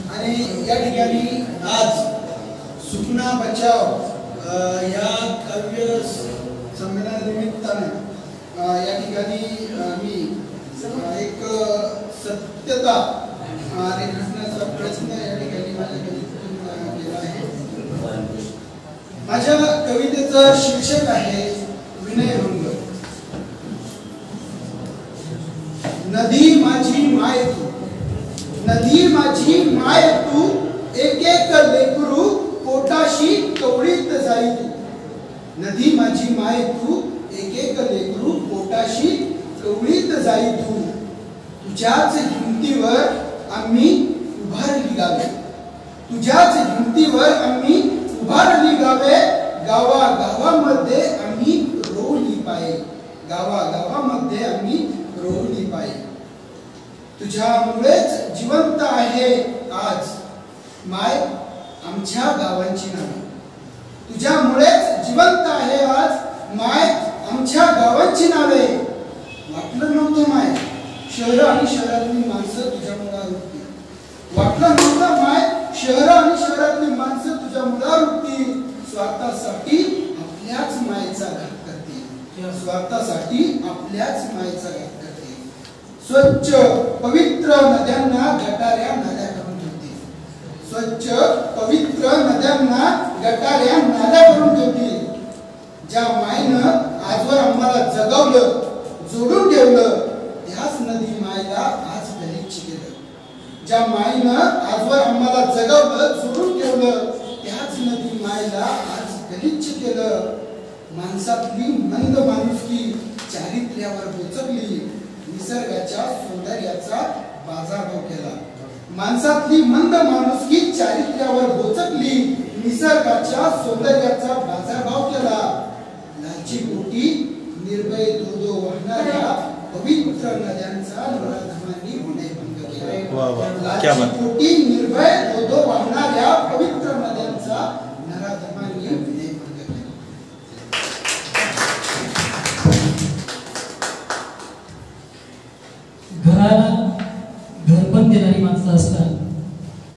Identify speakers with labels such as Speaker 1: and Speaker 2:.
Speaker 1: आणि या ठिकाणी आज सुकना बचाव या काव्य संमेलनानिमित्ताने या ठिकाणी मी एक सत्यता रेखाटण्याचा प्रयत्न या ठिकाणी माझ्या कवितेतून केला आहे। माझ्या कवितेचं शीर्षक आहे विनयभंग। नदी माझी माय तू, नदी माझी माय तू, एक एक लेकरू पोटाशी कवळीत जाई तू। नदी माझी माय तू, एक एक लेकरू पोटाशी कवळीत जाई तू। तुझ्याच हिमतीवर आम्ही उभारली गावे, तुझ्याच हिमतीवर आम्ही उभारली गावे। गावा गावामध्ये आम्ही रोवली पाये, गावा गावामध्ये आम्ही रोवली पाये। तुझ्यामुळेच जिवंत आहे आज माय आमच्या गावांची नावे, तुझ्यामुळेच जिवंत आहे आज माय आमच्या गावांची नावे। वाटलं नव्हतं माय शहर आणि शहरातली माणसं तुझ्या मुळावर होती, वाटलं नव्हतं माय शहर आणि शहरातली माणसं तुझ्या मुळावर होती। स्वार्थासाठी आपल्याच मायेचा घात करते, स्वार्थासाठी आपल्याच मायेचा घात करते। स्वच्छ पवित्र नद्यांना गटाऱ्या नाल्या करून ठेवते, स्वच्छ पवित्र नद्यांना गटाऱ्या नाल्या करून ठेवते। ज्या मायेनं आजवर आम्हाला जगवलं जोडून ठेवलं, त्याच नदी मायेला आज गलिच्छ केलं। ज्या मायेनं आजवर आम्हाला जगवलं जोडून ठेवलं, त्याच नदी मायेला आज गलिच्छ केलं। माणसातली मंद माणुसकी चारित्र्यावर बोचकली, निसर्गाच्या सौंदर्याचा बाजारभाव केला। माणसातली मंद माणुसकी चारित्र्यावर बोचकली, निसर्गाच्या सौंदर्याचा बाजारभाव केला। लाची पोटी निर्भय दूध वाहणाऱ्या पवित्र नद्यांचा नराधमांनी विनयभंग केला। लाची पोटी निर्भय दूध वाहणाऱ्या पवित्र नद्यांचा नराधमांनी विनयभंग केला।
Speaker 2: घराला घरपण देणारी माणसं असतात,